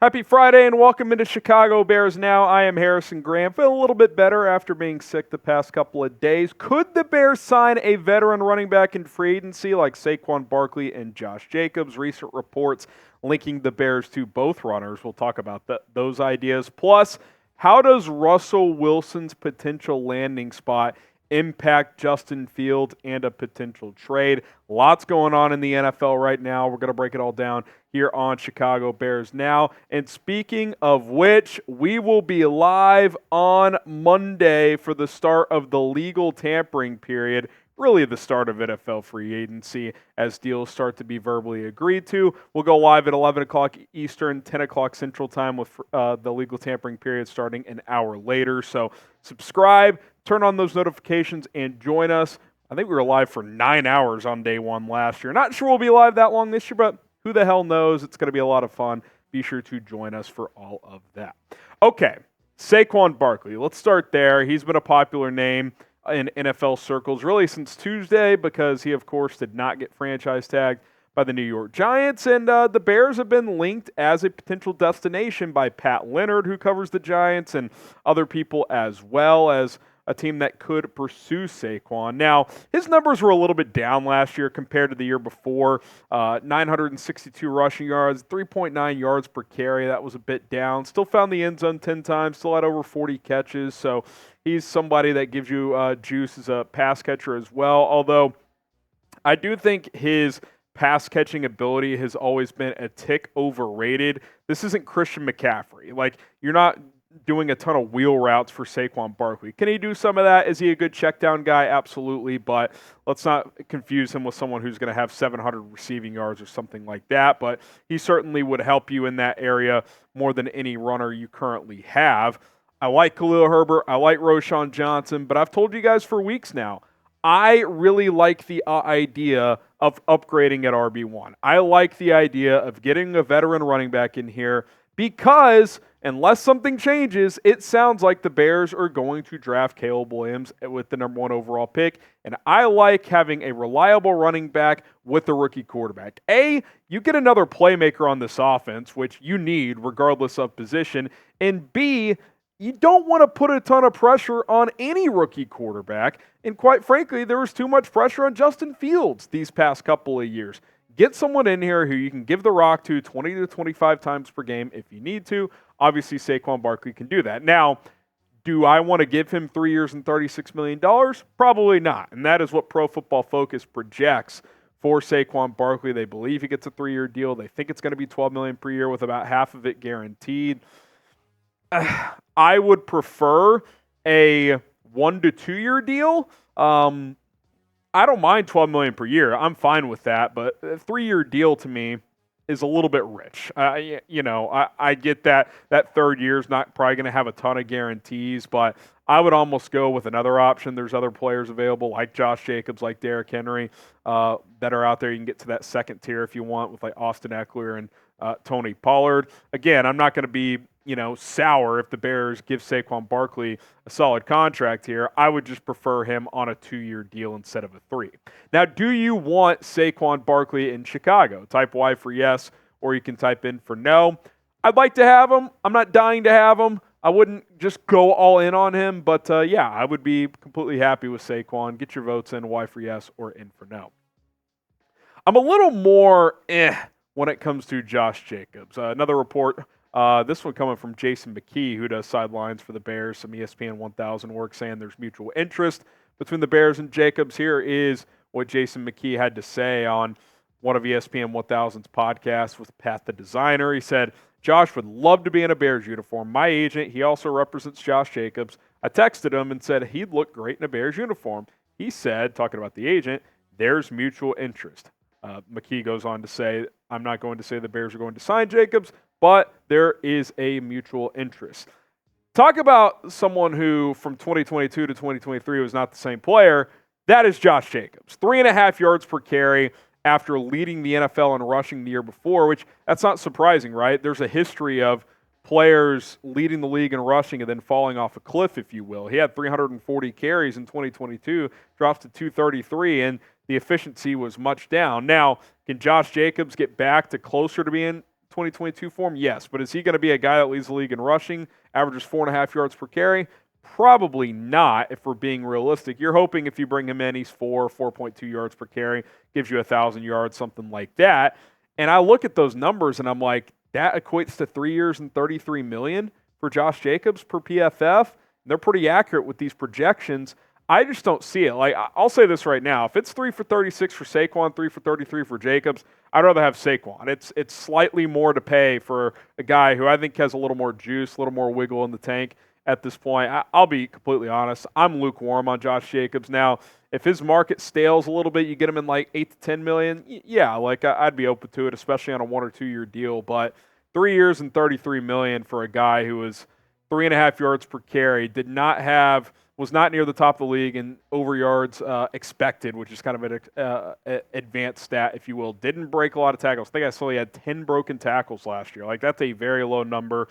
Happy Friday and welcome into Chicago Bears Now. I am Harrison Graham. Feel a little bit better after being sick the past couple of days. Could the Bears sign a veteran running back in free agency like Saquon Barkley and Josh Jacobs? Recent reports linking the Bears to both runners. We'll talk about those ideas. Plus, how does Russell Wilson's potential landing spot impact Justin Fields and a potential trade? Lots going on in the NFL right now. We're going to break it all down here on Chicago Bears Now. And speaking of which, we will be live on Monday for the start of the legal tampering period, really the start of NFL free agency as deals start to be verbally agreed to. We'll go live at 11 o'clock Eastern, 10 o'clock Central Time with the legal tampering period starting an hour later. So subscribe, turn on those notifications, and join us. I think we were live for 9 hours on day one last year. Not sure we'll be live that long this year, but who the hell knows? It's going to be a lot of fun. Be sure to join us for all of that. Okay, Saquon Barkley. Let's start there. He's been a popular name in NFL circles really since Tuesday because he, of course, did not get franchise tagged by the New York Giants, and the Bears have been linked as a potential destination by Pat Leonard, who covers the Giants, and other people as well as a team that could pursue Saquon. Now, his numbers were a little bit down last year compared to the year before. 962 rushing yards, 3.9 yards per carry. That was a bit down. Still found the end zone 10 times, still had over 40 catches. So he's somebody that gives you juice as a pass catcher as well. Although I do think his pass catching ability has always been a tick overrated. This isn't Christian McCaffrey. Like, you're not doing a ton of wheel routes for Saquon Barkley. Can he do some of that? Is he a good check down guy? Absolutely, but let's not confuse him with someone who's going to have 700 receiving yards or something like that, but he certainly would help you in that area more than any runner you currently have. I like Khalil Herbert. I like Roschon Johnson, but I've told you guys for weeks now, I really like the idea of upgrading at RB1. I like the idea of getting a veteran running back in here because unless something changes, it sounds like the Bears are going to draft Caleb Williams with the number 1 overall pick, and I like having a reliable running back with a rookie quarterback. A, you get another playmaker on this offense, which you need regardless of position, and B, you don't want to put a ton of pressure on any rookie quarterback, and quite frankly, there was too much pressure on Justin Fields these past couple of years. Get someone in here who you can give the rock to 20 to 25 times per game if you need to. Obviously, Saquon Barkley can do that. Now, do I want to give him 3 years and $36 million? Probably not, and that is what Pro Football Focus projects for Saquon Barkley. They believe he gets a 3-year deal. They think it's going to be $12 million per year with about half of it guaranteed. I would prefer a 1 to 2 year deal. I don't mind $12 million per year. I'm fine with that, but a 3-year deal to me is a little bit rich. I get that third year is not probably going to have a ton of guarantees, but I would almost go with another option. There's other players available like Josh Jacobs, like Derrick Henry, that are out there. You can get to that second tier if you want with like Austin Eckler and Tony Pollard. Again, I'm not going to be sour if the Bears give Saquon Barkley a solid contract here. I would just prefer him on a 2-year deal instead of a 3. Now, do you want Saquon Barkley in Chicago? Type Y for yes, or you can type in for no. I'd like to have him. I'm not dying to have him. I wouldn't just go all in on him, but yeah, I would be completely happy with Saquon. Get your votes in, Y for yes or in for no. I'm a little more when it comes to Josh Jacobs. Another report. This one coming from Jason McKee, who does sidelines for the Bears, some ESPN 1000 work, saying there's mutual interest between the Bears and Jacobs. Here is what Jason McKee had to say on one of ESPN 1000's podcasts with Pat the Designer. He said, Josh would love to be in a Bears uniform. My agent, he also represents Josh Jacobs. I texted him and said he'd look great in a Bears uniform. He said, talking about the agent, there's mutual interest. McKee goes on to say, I'm not going to say the Bears are going to sign Jacobs, but there is a mutual interest. Talk about someone who from 2022 to 2023 was not the same player. That is Josh Jacobs. 3.5 yards per carry after leading the NFL in rushing the year before, which that's not surprising, right? There's a history of players leading the league in rushing and then falling off a cliff, if you will. He had 340 carries in 2022, drops to 233, and the efficiency was much down. Now, can Josh Jacobs get back to closer to being 2022 form? Yes. But is he going to be a guy that leads the league in rushing, averages 4.5 yards per carry? Probably not, if we're being realistic. You're hoping if you bring him in, he's 4.2 yards per carry, gives you 1,000 yards, something like that. And I look at those numbers and I'm like, that equates to 3 years and $33 million for Josh Jacobs per PFF. They're pretty accurate with these projections. I just don't see it. Like, I'll say this right now. If it's 3 for 36 for Saquon, 3 for 33 for Jacobs, I'd rather have Saquon. It's slightly more to pay for a guy who I think has a little more juice, a little more wiggle in the tank at this point. I'll be completely honest. I'm lukewarm on Josh Jacobs. Now, if his market stales a little bit, you get him in like 8 to 10 million, yeah, like I'd be open to it, especially on a 1 or 2 year deal. But 3 years and $33 million for a guy who was 3.5 yards per carry, was not near the top of the league in over yards expected, which is kind of an advanced stat, if you will. Didn't break a lot of tackles. I think I saw he had 10 broken tackles last year. Like, that's a very low number.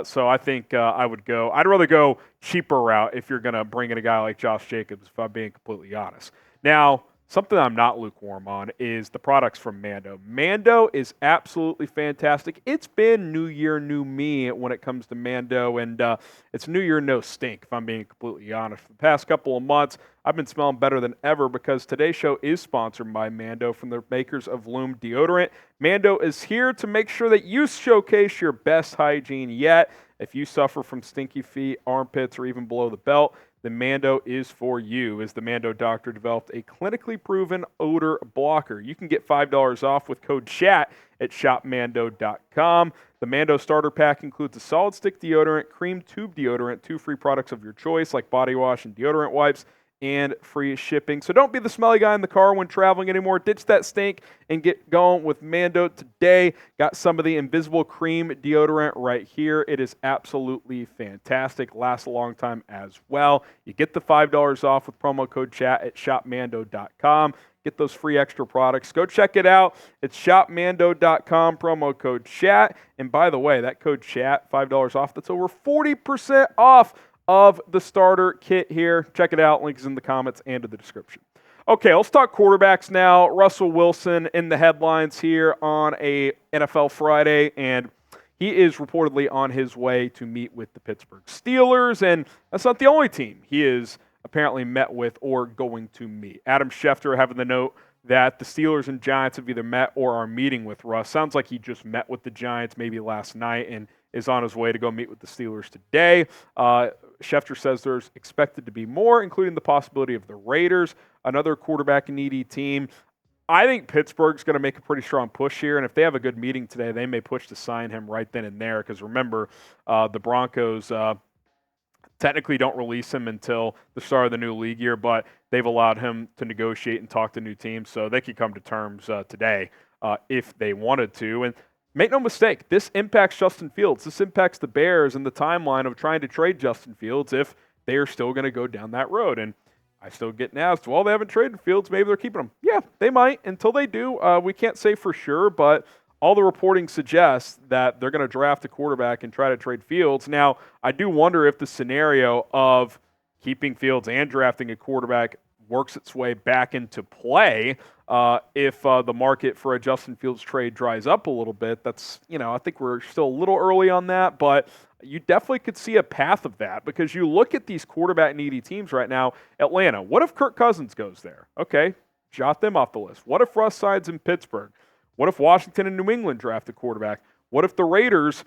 So I think I'd rather go cheaper route if you're going to bring in a guy like Josh Jacobs, if I'm being completely honest. Now, something I'm not lukewarm on is the products from Mando. Mando is absolutely fantastic. It's been new year, new me when it comes to Mando, and it's new year, no stink, if I'm being completely honest. For the past couple of months, I've been smelling better than ever because today's show is sponsored by Mando from the makers of Lume Deodorant. Mando is here to make sure that you showcase your best hygiene yet. If you suffer from stinky feet, armpits, or even below the belt, the Mando is for you, as the Mando doctor developed a clinically proven odor blocker. You can get $5 off with code CHAT at shopmando.com. The Mando starter pack includes a solid stick deodorant, cream tube deodorant, 2 free products of your choice like body wash and deodorant wipes, and free shipping. So don't be the smelly guy in the car when traveling anymore. Ditch that stink and get going with Mando today. Got some of the invisible cream deodorant right here. It is absolutely fantastic. Lasts a long time as well. You get the $5 off with promo code chat at shopmando.com. Get those free extra products. Go check it out. It's shopmando.com, promo code chat. And by the way, that code chat, $5 off, that's over 40% off of the starter kit here. Check it out. Link is in the comments and in the description. Okay, let's talk quarterbacks now. Russell Wilson in the headlines here on a NFL Friday, and he is reportedly on his way to meet with the Pittsburgh Steelers, and that's not the only team he is apparently met with or going to meet. Adam Schefter having the note that the Steelers and Giants have either met or are meeting with Russ. Sounds like he just met with the Giants maybe last night and is on his way to go meet with the Steelers today. Schefter says there's expected to be more, including the possibility of the Raiders, another quarterback-needy team. I think Pittsburgh's going to make a pretty strong push here, and if they have a good meeting today, they may push to sign him right then and there, because remember, the Broncos technically don't release him until the start of the new league year, but they've allowed him to negotiate and talk to new teams, so they could come to terms today if they wanted to. And make no mistake, this impacts Justin Fields. This impacts the Bears and the timeline of trying to trade Justin Fields if they are still going to go down that road. And I still get asked, well, they haven't traded Fields. Maybe they're keeping him. Yeah, they might. Until they do, we can't say for sure, but all the reporting suggests that they're going to draft a quarterback and try to trade Fields. Now, I do wonder if the scenario of keeping Fields and drafting a quarterback works its way back into play if the market for a Justin Fields trade dries up a little bit. That's, I think we're still a little early on that, but you definitely could see a path of that, because you look at these quarterback-needy teams right now. Atlanta, what if Kirk Cousins goes there? Okay, jot them off the list. What if Russ signs in Pittsburgh? What if Washington and New England draft a quarterback? What if the Raiders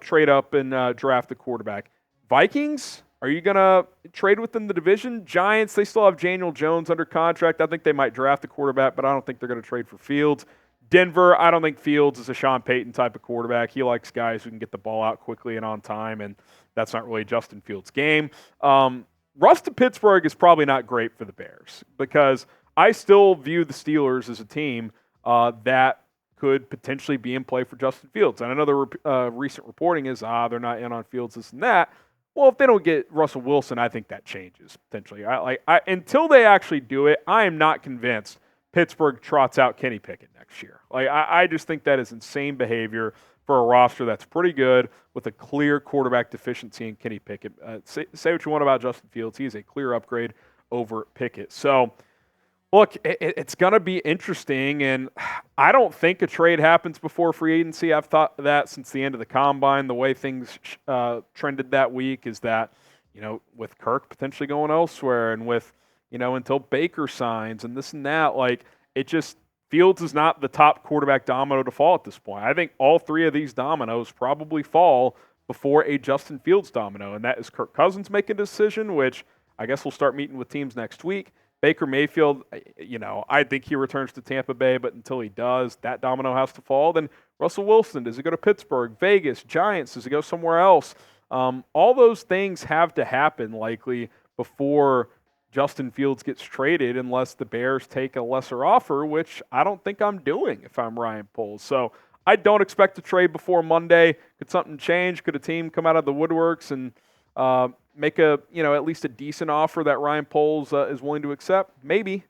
trade up and draft a quarterback? Vikings, are you going to trade within the division? Giants, they still have Daniel Jones under contract. I think they might draft a quarterback, but I don't think they're going to trade for Fields. Denver, I don't think Fields is a Sean Payton type of quarterback. He likes guys who can get the ball out quickly and on time, and that's not really Justin Fields' game. Russ to Pittsburgh is probably not great for the Bears, because I still view the Steelers as a team that could potentially be in play for Justin Fields. And I know the recent reporting is, they're not in on Fields, this and that. Well, if they don't get Russell Wilson, I think that changes potentially. Until they actually do it, I am not convinced Pittsburgh trots out Kenny Pickett next year. I just think that is insane behavior for a roster that's pretty good with a clear quarterback deficiency in Kenny Pickett. Say what you want about Justin Fields. He is a clear upgrade over Pickett. So Look, it's going to be interesting, and I don't think a trade happens before free agency. I've thought that since the end of the combine. The way things trended that week is that, with Kirk potentially going elsewhere and with, until Baker signs and this and that, like, it just, Fields is not the top quarterback domino to fall at this point. I think all three of these dominoes probably fall before a Justin Fields domino, and that is Kirk Cousins making a decision, which I guess we'll start meeting with teams next week. Baker Mayfield, I think he returns to Tampa Bay, but until he does, that domino has to fall. Then Russell Wilson, does he go to Pittsburgh, Vegas, Giants, does he go somewhere else? All those things have to happen likely before Justin Fields gets traded unless the Bears take a lesser offer, which I don't think I'm doing if I'm Ryan Poles. So I don't expect to trade before Monday. Could something change? Could a team come out of the woodworks and make at least a decent offer that Ryan Poles is willing to accept? Maybe.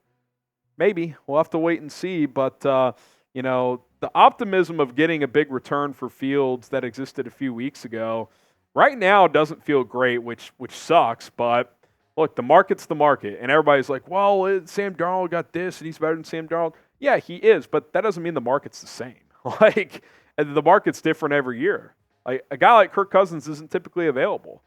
We'll have to wait and see. But, the optimism of getting a big return for Fields that existed a few weeks ago right now doesn't feel great, which sucks. But, look, the market's the market. And everybody's like, well, Sam Darnold got this and he's better than Sam Darnold. Yeah, he is, but that doesn't mean the market's the same. Like, the market's different every year. Like, a guy like Kirk Cousins isn't typically available.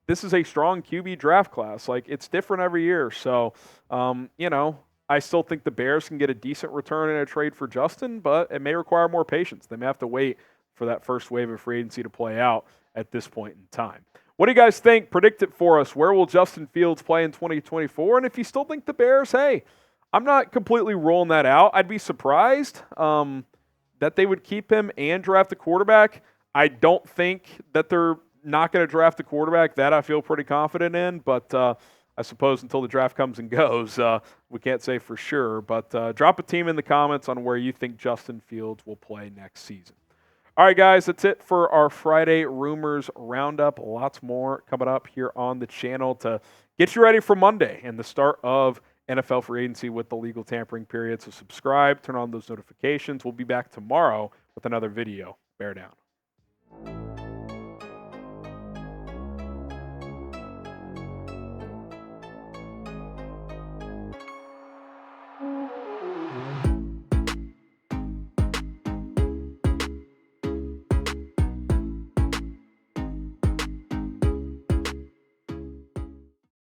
This is a strong QB draft class. Like, it's different every year. So, I still think the Bears can get a decent return in a trade for Justin, but it may require more patience. They may have to wait for that first wave of free agency to play out at this point in time. What do you guys think? Predict it for us. Where will Justin Fields play in 2024? And if you still think the Bears, hey, I'm not completely ruling that out. I'd be surprised that they would keep him and draft a quarterback. I don't think that they're not going to draft a quarterback. That I feel pretty confident in, but I suppose until the draft comes and goes, we can't say for sure. But drop a team in the comments on where you think Justin Fields will play next season. All right, guys, that's it for our Friday Rumors Roundup. Lots more coming up here on the channel to get you ready for Monday and the start of NFL free agency with the legal tampering period. So subscribe, turn on those notifications. We'll be back tomorrow with another video. Bear down.